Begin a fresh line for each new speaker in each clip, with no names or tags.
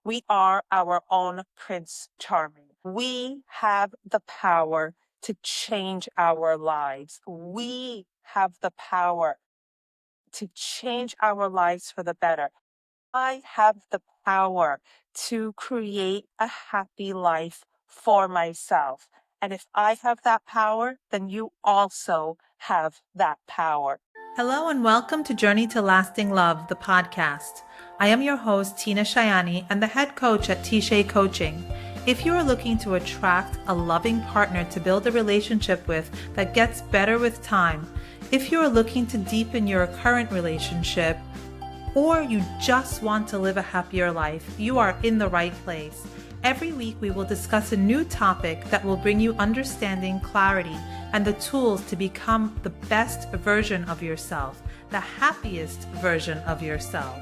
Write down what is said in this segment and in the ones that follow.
We are our own Prince Charming. We have the power to change our lives. We have the power to change our lives for the better. I have the power to create a happy life for myself. And if I have that power, then you also have that power.
Hello and welcome to Journey to Lasting Love, the podcast. I am your host, Tina Shayani, and the head coach at T-Shay Coaching. If you are looking to attract a loving partner to build a relationship with that gets better with time, if you are looking to deepen your current relationship, or you just want to live a happier life, you are in the right place. Every week we will discuss a new topic that will bring you understanding, clarity, and the tools to become the best version of yourself, the happiest version of yourself.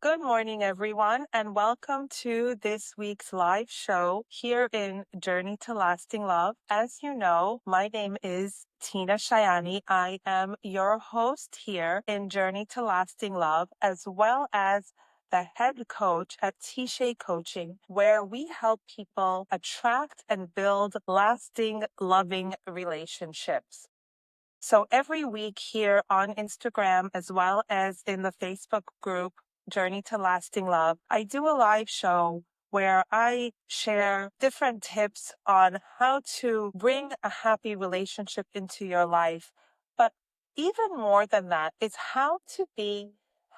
Good morning, everyone, and welcome to this week's live show here in Journey to Lasting Love. As you know, my name is Tina Shayani. I am your host here in Journey to Lasting Love, as well as the head coach at T-Shay Coaching, where we help people attract and build lasting, loving relationships. So every week here on Instagram, as well as in the Facebook group, Journey to Lasting Love, I do a live show where I share different tips on how to bring a happy relationship into your life. But even more than that, it's how to be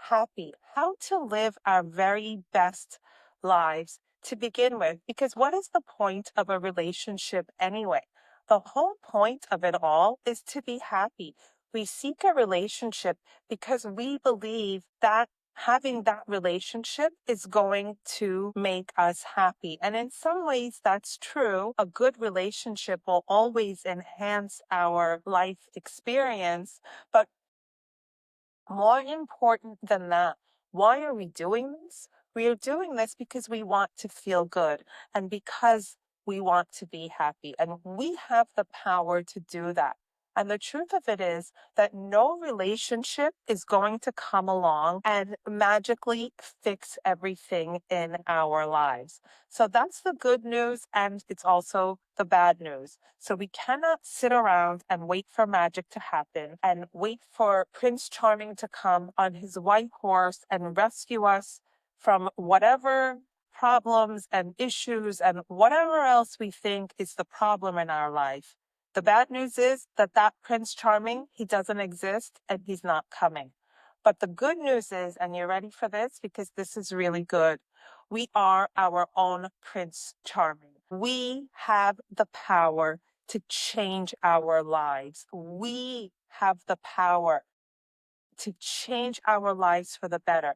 happy, how to live our very best lives to begin with. Because what is the point of a relationship anyway? The whole point of it all is to be happy. We seek a relationship because we believe that having that relationship is going to make us happy. And in some ways, that's true. A good relationship will always enhance our life experience. But more important than that, why are we doing this? We are doing this because we want to feel good and because we want to be happy. And we have the power to do that. And the truth of it is that no relationship is going to come along and magically fix everything in our lives. So that's the good news, and it's also the bad news. So we cannot sit around and wait for magic to happen and wait for Prince Charming to come on his white horse and rescue us from whatever problems and issues and whatever else we think is the problem in our life. The bad news is that Prince Charming, he doesn't exist and he's not coming. But the good news is, and you're ready for this because this is really good, we are our own Prince Charming. We have the power to change our lives. We have the power to change our lives for the better.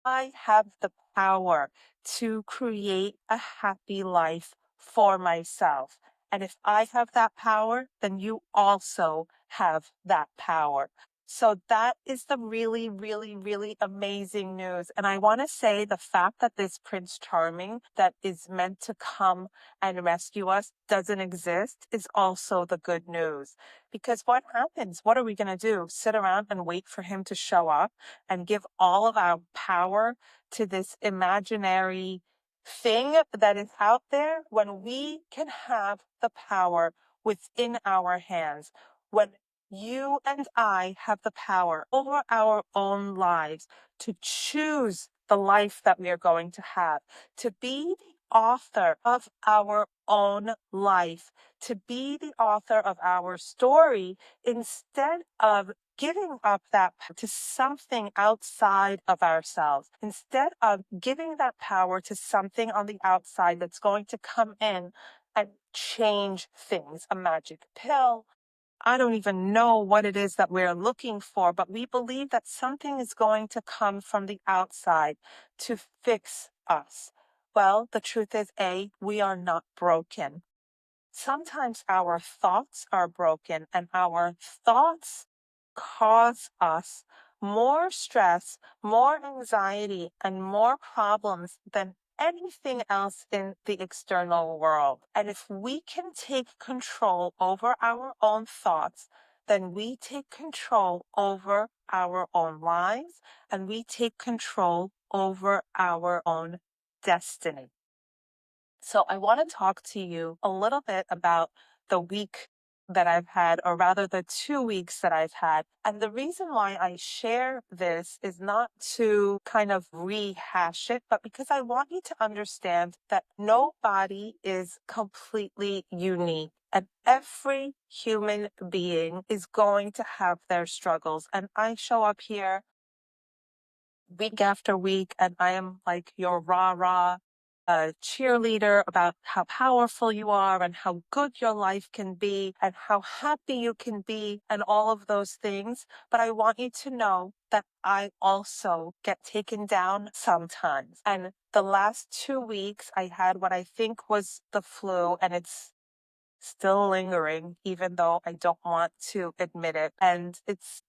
I have the power to create a happy life for myself. And if I have that power, then you also have that power. So that is the really, really, really amazing news. And I want to say the fact that this Prince Charming that is meant to come and rescue us doesn't exist is also the good news. Because what happens? What are we going to do? Sit around and wait for him to show up and give all of our power to this imaginary thing that is out there when we can have the power within our hands? When you and I have the power over our own lives to choose the life that we are going to have, to be the author of our own life, to be the author of our story instead of giving up that to something outside of ourselves, instead of giving that power to something on the outside that's going to come in and change things, a magic pill. I don't even know what it is that we're looking for, but we believe that something is going to come from the outside to fix us. Well, the truth is, we are not broken. Sometimes our thoughts are broken, and our thoughts cause us more stress, more anxiety, and more problems than anything else in the external world. And if we can take control over our own thoughts, then we take control over our own lives and we take control over our own destiny. So I want to talk to you a little bit about the week that I've had, or rather the 2 weeks that I've had. And the reason why I share this is not to kind of rehash it, but because I want you to understand that nobody is completely unique. And every human being is going to have their struggles. And I show up here week after week, and I am like your rah rah cheerleader about how powerful you are and how good your life can be and how happy you can be and all of those things. But I want you to know that I also get taken down sometimes. And the last 2 weeks, I had what I think was the flu, and it's still lingering, even though I don't want to admit it. And it's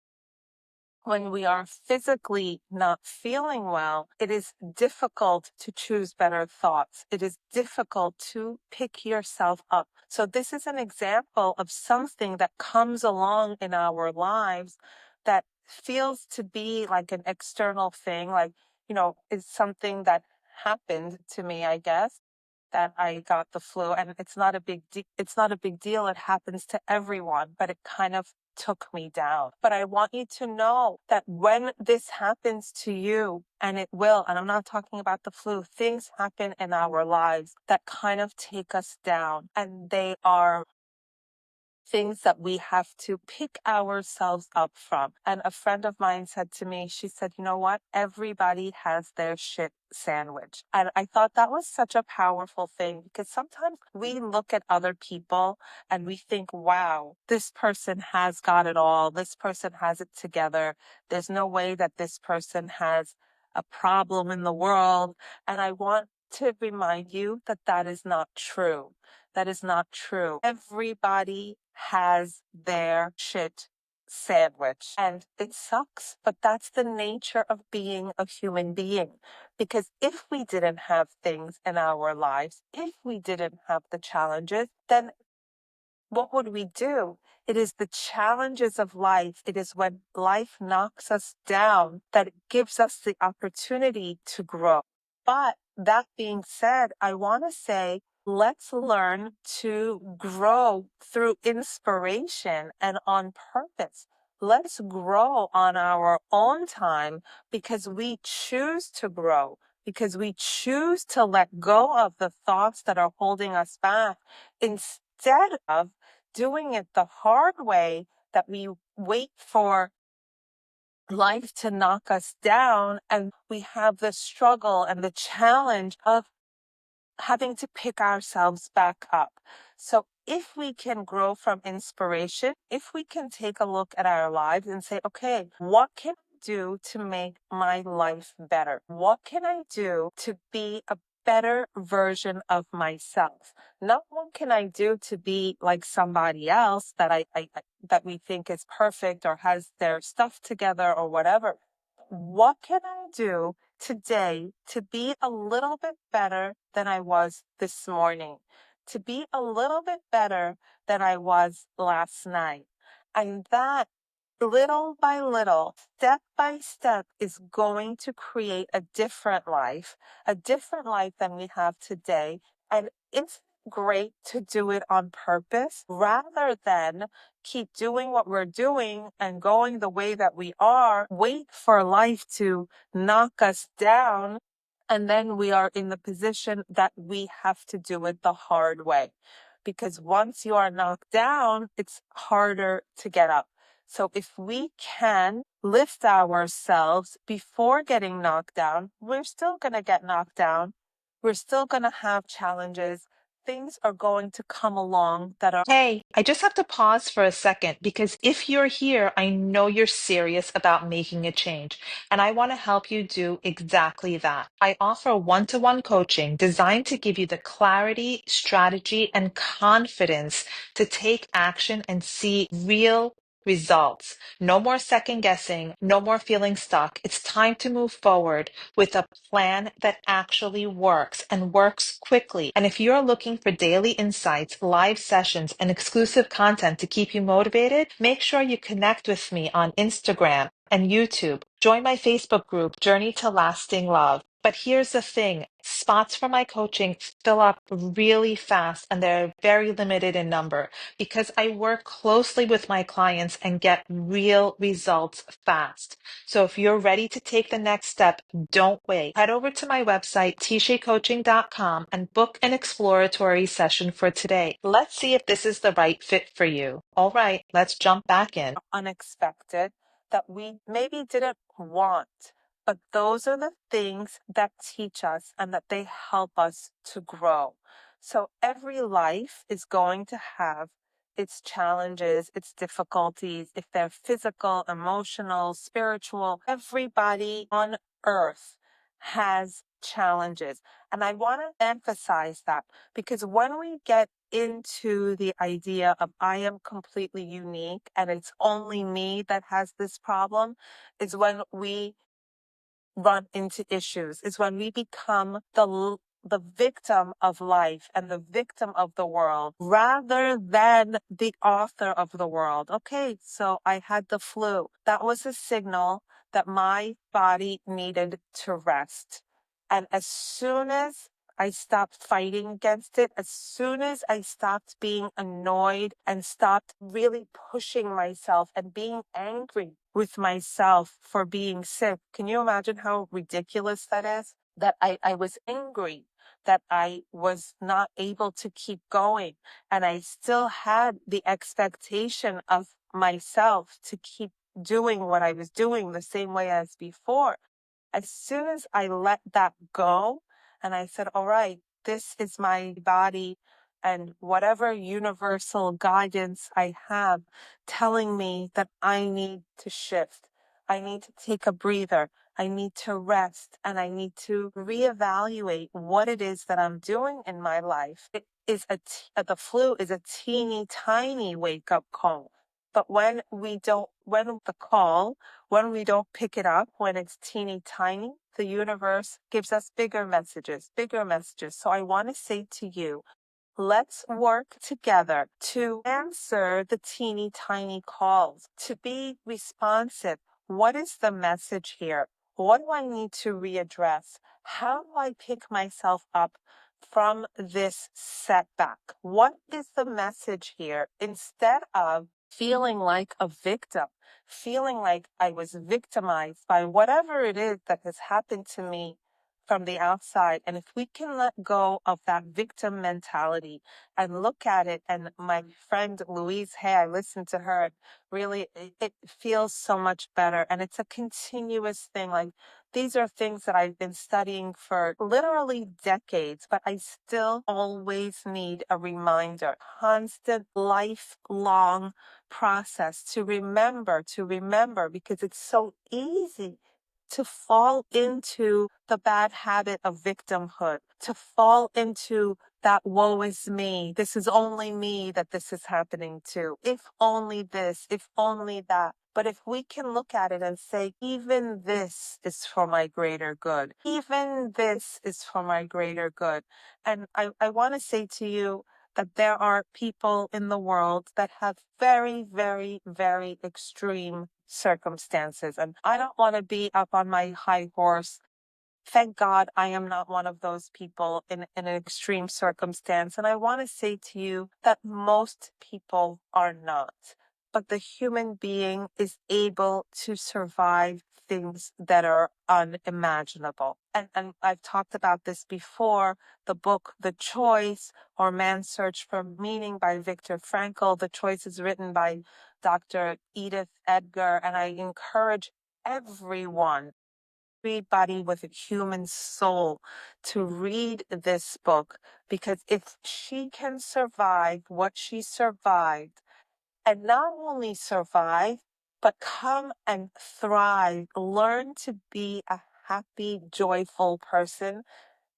when we are physically not feeling well, it is difficult to choose better thoughts. It is difficult to pick yourself up. So this is an example of something that comes along in our lives that feels to be like an external thing, like, it's something that happened to me, I guess, that I got the flu, and it's not a big deal. It happens to everyone, but it kind of took me down. But I want you to know that when this happens to you, and it will, and I'm not talking about the flu, things happen in our lives that kind of take us down, and they are things that we have to pick ourselves up from. And a friend of mine said to me, she said, you know what? Everybody has their shit sandwich. And I thought that was such a powerful thing, because sometimes we look at other people and we think, wow, this person has got it all. This person has it together. There's no way that this person has a problem in the world. And I want to remind you that that is not true. That is not true. Everybody has their shit sandwich, and it sucks, but that's the nature of being a human being. Because if we didn't have things in our lives, if we didn't have the challenges, then what would we do? It is the challenges of life. It is when life knocks us down that it gives us the opportunity to grow. But that being said, I want to say, let's learn to grow through inspiration and on purpose. Let's grow on our own time, because we choose to grow, because we choose to let go of the thoughts that are holding us back, instead of doing it the hard way, that we wait for life to knock us down, and we have the struggle and the challenge of having to pick ourselves back up. So if we can grow from inspiration, if we can take a look at our lives and say, okay, what can I do to make my life better? What can I do to be a better version of myself? Not what can I do to be like somebody else that that we think is perfect or has their stuff together or whatever. What can I do today to be a little bit better than I was this morning? To be a little bit better than I was last night. And that, little by little, step by step, is going to create a different life than we have today. And it's great to do it on purpose rather than keep doing what we're doing and going the way that we are, wait for life to knock us down, and then we are in the position that we have to do it the hard way. Because once you are knocked down, it's harder to get up. So if we can lift ourselves before getting knocked down, we're still going to get knocked down. We're still going to have challenges. Things are going to come along that are.
Hey, I just have to pause for a second because if you're here, I know you're serious about making a change, and I want to help you do exactly that. I offer one-to-one coaching designed to give you the clarity, strategy, and confidence to take action and see real results. No more second guessing, no more feeling stuck. It's time to move forward with a plan that actually works and works quickly. And if you're looking for daily insights, live sessions, and exclusive content to keep you motivated, make sure you connect with me on Instagram and YouTube. Join my Facebook group, Journey to Lasting Love. But here's the thing, spots for my coaching fill up really fast and they're very limited in number because I work closely with my clients and get real results fast. So if you're ready to take the next step, don't wait. Head over to my website, tshaycoaching.com, and book an exploratory session for today. Let's see if this is the right fit for you. All right, let's jump back in.
Unexpected that we maybe didn't want, but those are the things that teach us and that they help us to grow. So every life is going to have its challenges, its difficulties, if they're physical, emotional, spiritual. Everybody on earth has challenges. And I want to emphasize that because when we get into the idea of I am completely unique and it's only me that has this problem, is when we run into issues, is when we become the victim of life and the victim of the world rather than the author of the world. Okay, so I had the flu. That was a signal that my body needed to rest. And as soon as I stopped fighting against it, as soon as I stopped being annoyed and stopped really pushing myself and being angry with myself for being sick. Can you imagine how ridiculous that is? That I was angry, that I was not able to keep going. And I still had the expectation of myself to keep doing what I was doing the same way as before. As soon as I let that go and I said, all right, this is my body and whatever universal guidance I have telling me that I need to shift, I need to take a breather, I need to rest, and I need to reevaluate what it is that I'm doing in my life. It is the flu is a teeny tiny wake up call. But when we don't, when we don't pick it up, when it's teeny tiny, the universe gives us bigger messages, bigger messages. So I want to say to you, let's work together to answer the teeny tiny calls, to be responsive. What is the message here? What do I need to readdress? How do I pick myself up from this setback? What is the message here? Instead of feeling like a victim, feeling like I was victimized by whatever it is that has happened to me from the outside. And if we can let go of that victim mentality and look at it, and my friend Louise Hay, I listened to her, really, it feels so much better. And it's a continuous thing. Like these are things that I've been studying for literally decades, but I still always need a reminder, constant lifelong process to remember, because it's so easy to fall into the bad habit of victimhood, to fall into that woe is me. This is only me that this is happening to. If only this, if only that. But if we can look at it and say, even this is for my greater good, even this is for my greater good. And I want to say to you that there are people in the world that have very, very, very extreme circumstances. And I don't want to be up on my high horse. Thank God I am not one of those people in an extreme circumstance. And I want to say to you that most people are not. But the human being is able to survive things that are unimaginable. And I've talked about this before. The book, The Choice, or Man's Search for Meaning by Viktor Frankl. The Choice is written by Dr. Edith Edgar. And I encourage everybody with a human soul to read this book, because if she can survive what she survived, and not only survive, but come and thrive, learn to be a happy, joyful person,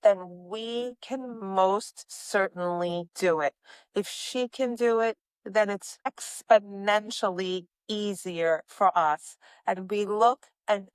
then we can most certainly do it. If she can do it, then it's exponentially easier for us. And we look and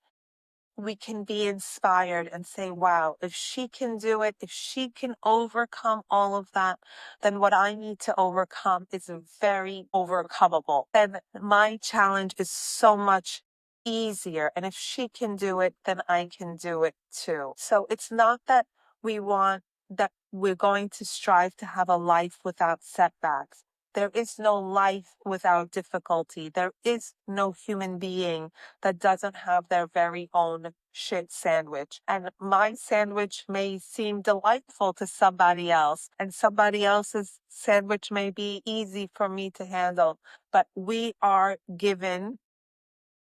we can be inspired and say, wow, if she can do it, if she can overcome all of that, then what I need to overcome is very overcomable. And my challenge is so much easier. And if she can do it, then I can do it too. So it's not that we're going to strive to have a life without setbacks. There is no life without difficulty. There is no human being that doesn't have their very own shit sandwich. And my sandwich may seem delightful to somebody else, and somebody else's sandwich may be easy for me to handle. But we are given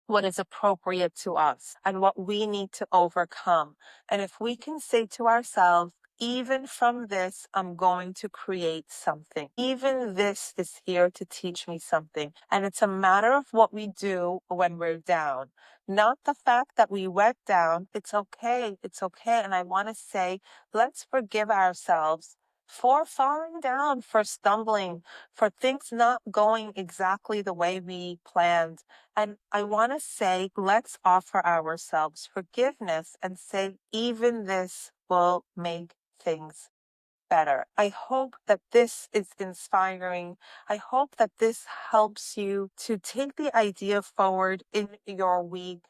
what is appropriate to us and what we need to overcome. And if we can say to ourselves, even from this, I'm going to create something. Even this is here to teach me something. And it's a matter of what we do when we're down, not the fact that we went down. It's okay. It's okay. And I want to say, let's forgive ourselves for falling down, for stumbling, for things not going exactly the way we planned. And I want to say, let's offer ourselves forgiveness and say, even this will make things better. I hope that this is inspiring. I hope that this helps you to take the idea forward in your week,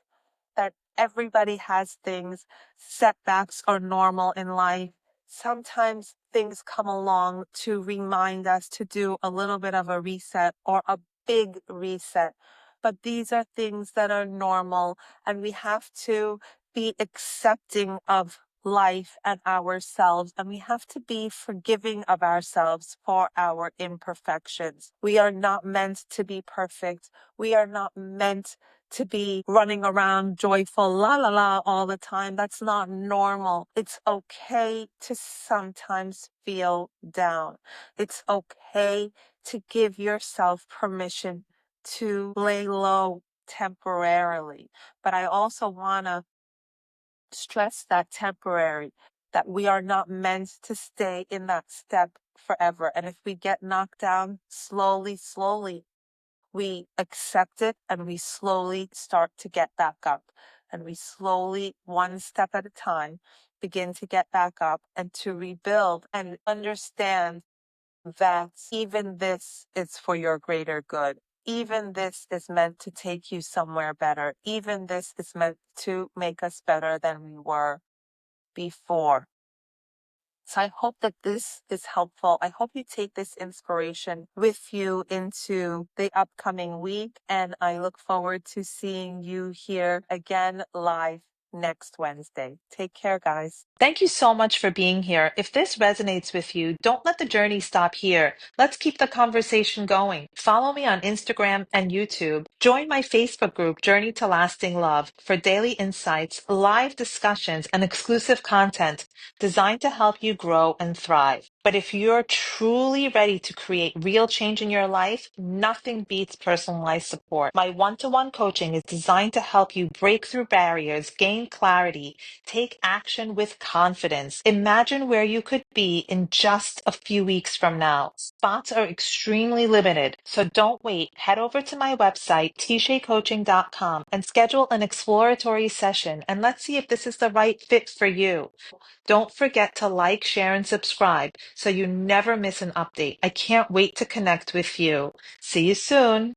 that everybody has things. Setbacks are normal in life. Sometimes things come along to remind us to do a little bit of a reset or a big reset. But these are things that are normal, and we have to be accepting of life and ourselves, and we have to be forgiving of ourselves for our imperfections. We are not meant to be perfect. We are not meant to be running around joyful, la la la, all the time. That's not normal. It's okay to sometimes feel down. It's okay to give yourself permission to lay low temporarily. But I also want to stress that temporary, that we are not meant to stay in that step forever. And if we get knocked down, slowly, we accept it and we slowly start to get back up. And we slowly, one step at a time, begin to get back up and to rebuild and understand that even this is for your greater good. Even this is meant to take you somewhere better. Even this is meant to make us better than we were before. So I hope that this is helpful. I hope you take this inspiration with you into the upcoming week. And I look forward to seeing you here again live next Wednesday. Take care, guys.
Thank you so much for being here. If this resonates with you, don't let the journey stop here. Let's keep the conversation going. Follow me on Instagram and YouTube. Join my Facebook group, Journey to Lasting Love, for daily insights, live discussions, and exclusive content designed to help you grow and thrive. But if you're truly ready to create real change in your life, nothing beats personalized support. My one-to-one coaching is designed to help you break through barriers, gain clarity, take action with confidence. Imagine where you could be in just a few weeks from now. Spots are extremely limited, so don't wait. Head over to my website, tshaycoaching.com, and schedule an exploratory session, and let's see if this is the right fit for you. Don't forget to like, share, and subscribe so you never miss an update. I can't wait to connect with you. See you soon.